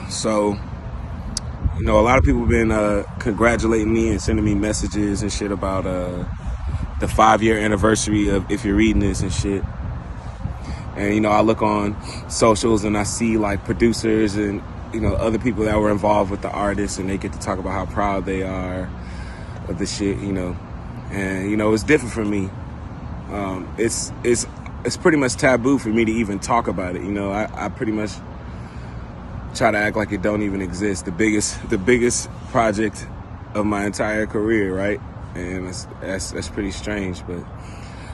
So, a lot of people have been congratulating me and sending me messages and shit about the 5-year anniversary of If You're Reading This and shit. And, I look on socials and I see like producers and, other people that were involved with the artists, and they get to talk about how proud they are of the shit, And, it's different for me. It's pretty much taboo for me to even talk about it. I pretty much try to act like it don't even exist. The biggest project of my entire career, right? And that's pretty strange, but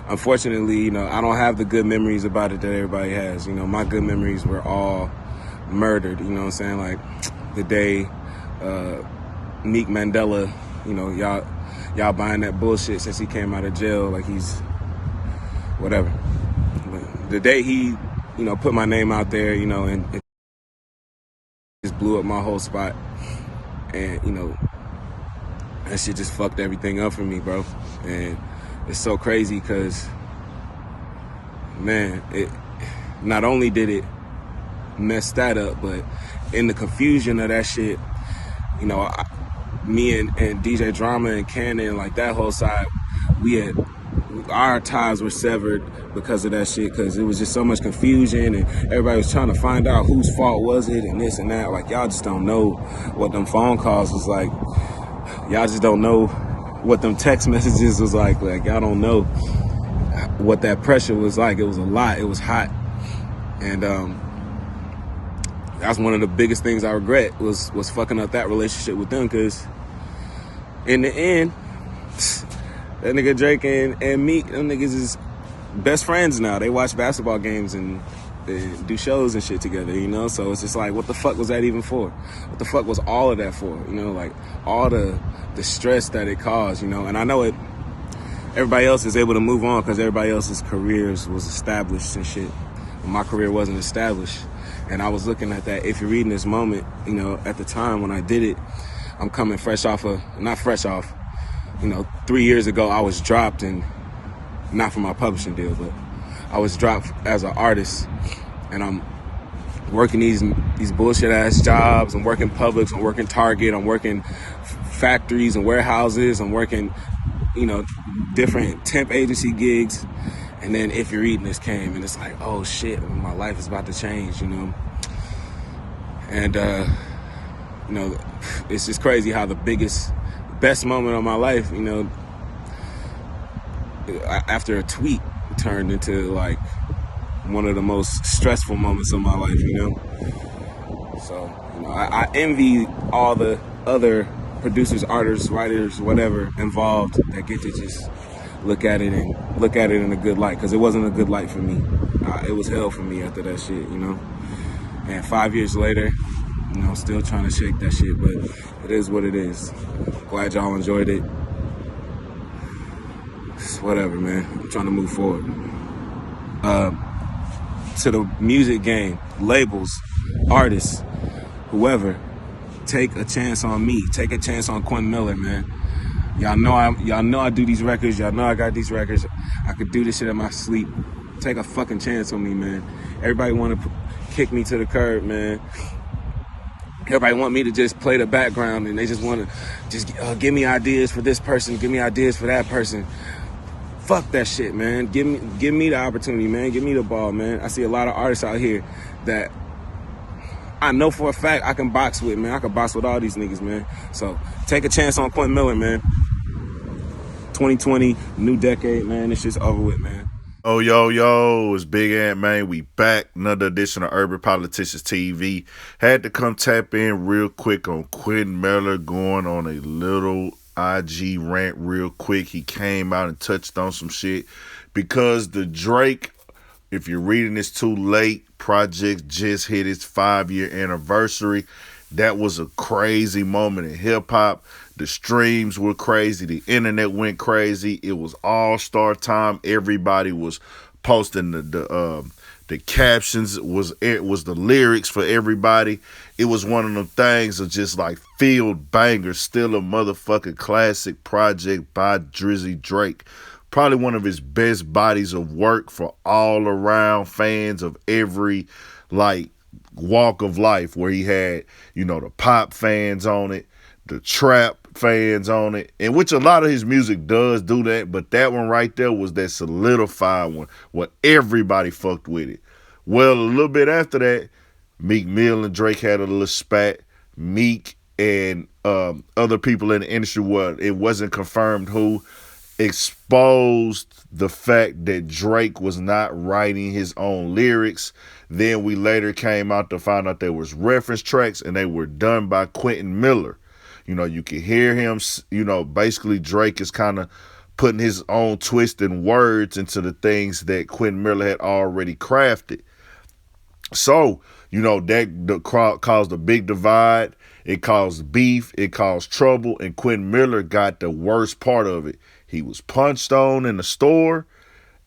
unfortunately, I don't have the good memories about it that everybody has. My good memories were all murdered. You know what I'm saying? Like the day Meek Mandela, y'all buying that bullshit since he came out of jail, like he's whatever. But the day he, put my name out there, and it just blew up my whole spot, and that shit just fucked everything up for me, bro. And it's so crazy because, man, it not only did it mess that up, but in the confusion of that shit, me and DJ Drama and Cannon, like that whole side, our ties were severed because of that shit, because it was just so much confusion and everybody was trying to find out whose fault was it and this and that. Like, y'all just don't know what them phone calls was like. Y'all just don't know what them text messages was like. Like, y'all don't know what that pressure was like. It was a lot. It was hot. And that's one of the biggest things I regret was fucking up that relationship with them, because in the end, that nigga Drake and Meek, them niggas is best friends now. They watch basketball games and do shows and shit together, So it's just like, what the fuck was that even for? What the fuck was all of that for? Like all the stress that it caused, And I know everybody else is able to move on because everybody else's careers was established and shit. But my career wasn't established. And I was looking at that If You're Reading This moment, at the time when I did it, I'm coming not fresh off, 3 years ago I was dropped, and not from my publishing deal, but I was dropped as an artist, and I'm working these bullshit ass jobs. I'm working Publix, I'm working Target, I'm working factories and warehouses, I'm working, different temp agency gigs. And then If You're Reading This came, and it's like, oh shit, my life is about to change, And, it's just crazy how the best moment of my life, after a tweet turned into like one of the most stressful moments of my life, So, I envy all the other producers, artists, writers, whatever involved that get to just look at it in a good light, because it wasn't a good light for me. It was hell for me after that shit, And 5 years later, still trying to shake that shit, but it is what it is. Glad y'all enjoyed it. It's whatever, man. I'm trying to move forward. To the music game, labels, artists, whoever, take a chance on me. Take a chance on Quentin Miller, man. Y'all know I do these records. Y'all know I got these records. I could do this shit in my sleep. Take a fucking chance on me, man. Everybody want to kick me to the curb, man. Everybody want me to just play the background, and they just want to just give me ideas for this person, give me ideas for that person. Fuck that shit, man. Give me the opportunity, man. Give me the ball, man. I see a lot of artists out here that I know for a fact I can box with, man. I can box with all these niggas, man. So take a chance on Quentin Miller, man. 2020, new decade, man. It's just over with, man. Oh, yo, it's Big Ant, man. We back. Another edition of Urban Politicians TV. Had to come tap in real quick on Quentin Miller going on a little IG rant real quick. He came out and touched on some shit because the Drake, If You're Reading This Too Late, project just hit its 5-year anniversary. That was a crazy moment in hip-hop. The streams were crazy. The internet went crazy. It was all-star time. Everybody was posting the captions. It was the lyrics for everybody. It was one of them things of just like field bangers. Still a motherfucking classic project by Drizzy Drake. Probably one of his best bodies of work for all around fans of every like walk of life where he had, the pop fans on it, the trap fans on it, and which a lot of his music does do that, but that one right there was that solidified one where everybody fucked with it. Well, a little bit after that, Meek Mill and Drake had a little spat. Meek and other people in the industry, where it wasn't confirmed who, exposed the fact that Drake was not writing his own lyrics. Then we later came out to find out there was reference tracks and they were done by Quentin Miller. You could hear him, basically Drake is kind of putting his own twist and words into the things that Quentin Miller had already crafted. So, that caused a big divide. It caused beef. It caused trouble. And Quentin Miller got the worst part of it. He was punched on in the store,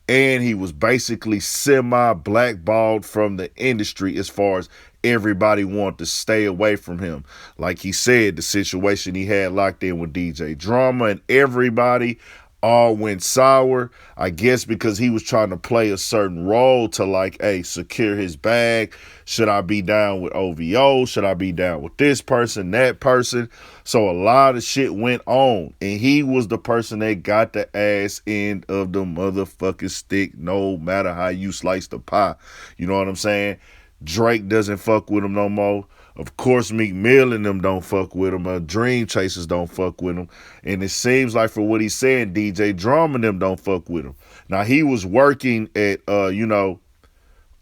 and he was basically semi-blackballed from the industry as far as everybody wanted to stay away from him. Like he said, the situation he had locked in with DJ Drama and everybody all went sour, I guess because he was trying to play a certain role to secure his bag. Should I be down with OVO? Should I be down with this person, that person? So a lot of shit went on, and he was the person that got the ass end of the motherfucking stick, no matter how you slice the pie. You know what I'm saying? Drake doesn't fuck with him no more. Of course, Meek Mill and them don't fuck with him. Dream Chasers don't fuck with him. And it seems like for what he's saying, DJ Drum and them don't fuck with him. Now, he was working at,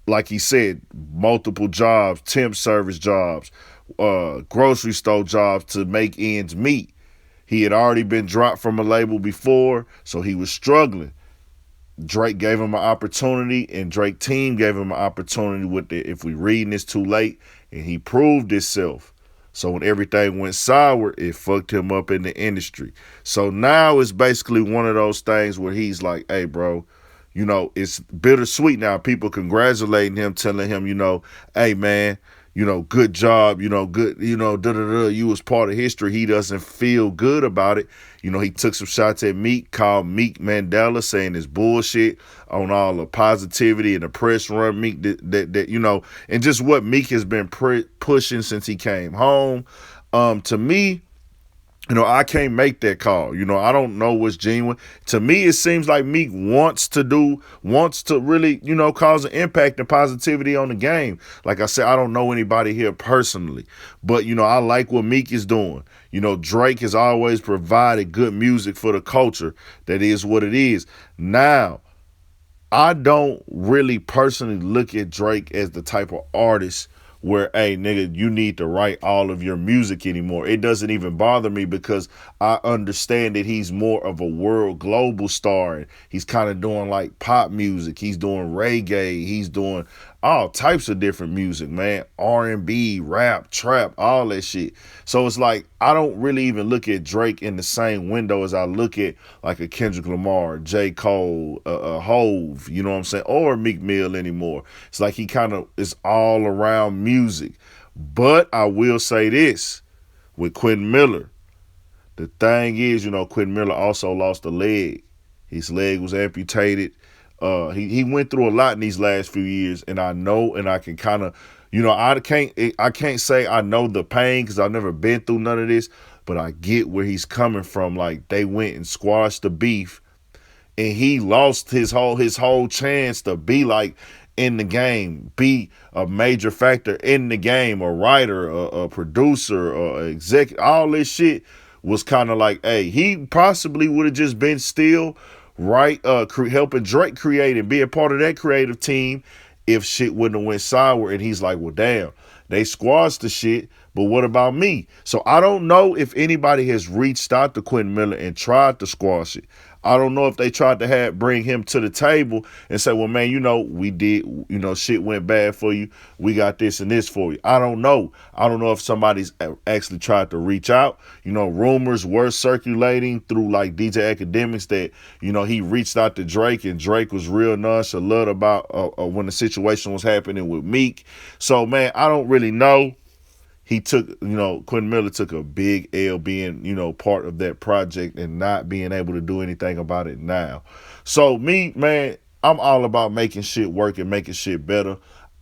like he said, multiple jobs, temp service jobs, grocery store jobs to make ends meet. He had already been dropped from a label before, so he was struggling. Drake gave him an opportunity, and Drake team gave him an opportunity with the If We Reading This Too Late, and he proved himself. So when everything went sour, it fucked him up in the industry. So now it's basically one of those things where he's like, hey, bro, it's bittersweet now. People congratulating him, telling him, hey, man, good job, good, you was part of history. He doesn't feel good about it. He took some shots at Meek, called Meek Mandela, saying it's bullshit on all the positivity and the press run Meek that and just what Meek has been pushing since he came home. To me, I can't make that call. I don't know what's genuine. To me, it seems like Meek wants to really, cause an impact and positivity on the game. Like I said, I don't know anybody here personally, but, I like what Meek is doing. Drake has always provided good music for the culture. That is what it is. Now, I don't really personally look at Drake as the type of artist where, hey, nigga, you need to write all of your music anymore. It doesn't even bother me because I understand that he's more of a world global star. He's kind of doing like pop music. He's doing reggae. He's doing all types of different music, man. R&B, rap, trap, all that shit. So it's like, I don't really even look at Drake in the same window as I look at like a Kendrick Lamar, J. Cole, a Hove, you know what I'm saying? Or Meek Mill anymore. It's like he kind of is all around music. But I will say this, with Quentin Miller, the thing is, Quentin Miller also lost a leg. His leg was amputated. He went through a lot in these last few years, and I know, and I can kind of, I can't say I know the pain because I've never been through none of this, but I get where he's coming from. Like, they went and squashed the beef, and he lost his whole chance to be like in the game, be a major factor in the game, a writer, a producer, a executive. All this shit was kind of like, hey, he possibly would have just been still helping Drake create and be a part of that creative team if shit wouldn't have went sour. And he's like, well, damn, they squashed the shit, but what about me? So I don't know if anybody has reached out to Quentin Miller and tried to squash it. I don't know if they tried to bring him to the table and say, well, man, we did, shit went bad for you. We got this and this for you. I don't know. I don't know if somebody's actually tried to reach out. Rumors were circulating through like DJ Academics that, he reached out to Drake, and Drake was real nonchalant about when the situation was happening with Meek. So, man, I don't really know. He took, Quentin Miller took a big L being, part of that project and not being able to do anything about it now. So me, man, I'm all about making shit work and making shit better.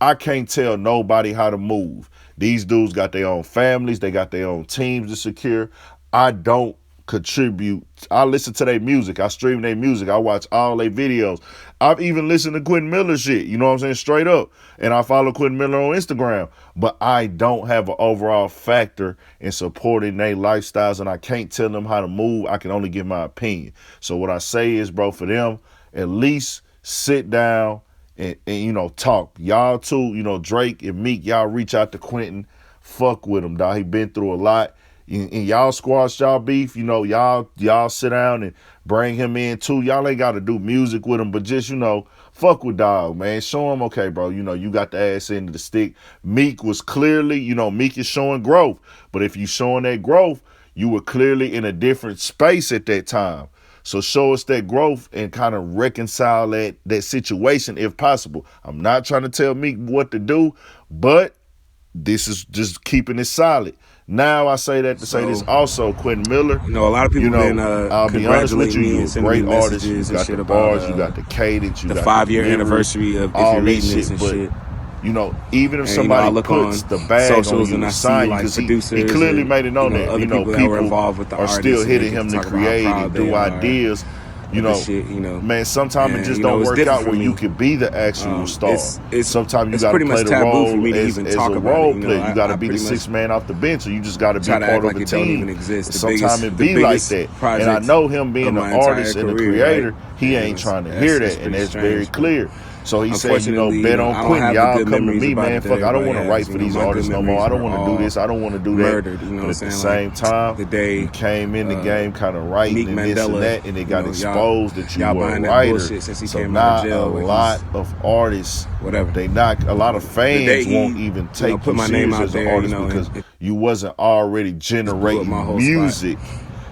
I can't tell nobody how to move. These dudes got their own families. They got their own teams to secure. I don't contribute. I listen to their music. I stream their music. I watch all their videos. I've even listened to Quentin Miller shit, you know what I'm saying, straight up. And I follow Quentin Miller on Instagram. But I don't have an overall factor in supporting their lifestyles, and I can't tell them how to move. I can only give my opinion. So what I say is, bro, for them, at least sit down and you know, talk. Y'all too, you know, Drake and Meek, y'all reach out to Quentin. Fuck with him, dog. He been through a lot. And y'all squash y'all beef, you know, y'all sit down and bring him in too. Y'all ain't got to do music with him, but just, you know, fuck with dog, man. Show him, okay, bro, you know, you got the ass end of the stick. Meek was clearly, you know, Meek is showing growth. But if you showing that growth, you were clearly in a different space at that time. So show us that growth and kind of reconcile that situation if possible. I'm not trying to tell Meek what to do, but this is just keeping it solid. Now I say that to say this also, Quentin Miller. You know, a lot of people, you know, been I'll be honest with you, you're a great artist. You got the bars, about, you got the cadence, you the got 5-year the anniversary of all If You're that Reading This shit. and But shit. you know, even if And, somebody you know, puts the bag on you and to I sign, like because producers he clearly and, made it known you know, that, other you know, people that people were involved with the are still artists, hitting him to create and do ideas. You know, shit, you know, man, sometimes it just don't work out where you could be the actual star. Sometimes you got to play the role as a role player. You got to be the sixth man off the bench, or you just got to be part of the team. Sometimes it be like that. And I know him being an artist and a creator, he ain't trying to hear that, and that's very clear. So he said, you know, bet on Quentin. Y'all come to me, man. Fuck, I don't want to write for these artists no more. I don't want to do this. I don't want to do that. But at the same time, you came in the game kind of writing and this and that, and it got exposed that you were a writer. So now a lot of artists, they not, a lot of fans won't even take you serious as an artist because you wasn't already generating music.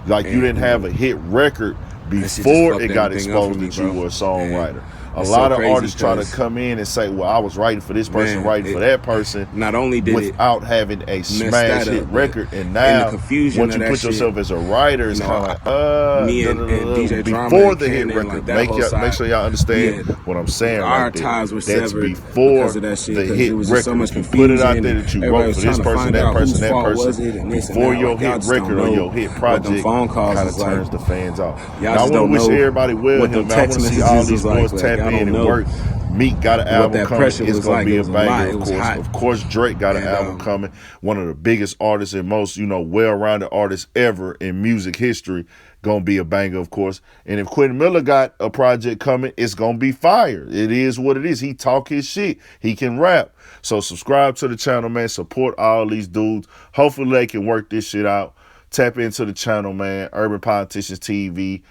Like you didn't have a hit record before it got exposed that you were a songwriter. A lot of artists try to come in and say, well, I was writing for this person, writing for that person. Not only did without having a smash hit record. And now, once you put yourself as a writer, it's kind of like, me and DJ before the hit record. Make sure y'all understand what I'm saying our right there. ties were That's severed before of that shit, the hit record. So you put it out there that you wrote for this person, that person, that person. Before your hit record or your hit project kind of turns the fans off. Now, I want to wish everybody well. I want to see all these boys tap in and work. Meek got an album coming. It's going to be a banger, of course. Of course, Drake got an album coming. One of the biggest artists and most, you know, well-rounded artists ever in music history. Going to be a banger, of course. And if Quentin Miller got a project coming, it's going to be fire. It is what it is. He talk his shit. He can rap. So subscribe to the channel, man. Support all these dudes. Hopefully they can work this shit out. Tap into the channel, man. Urban Politicians TV.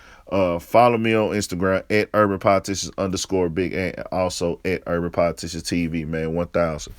Follow me on Instagram at urbanpoliticians_big and also at Urban Politicians TV, man. 1000.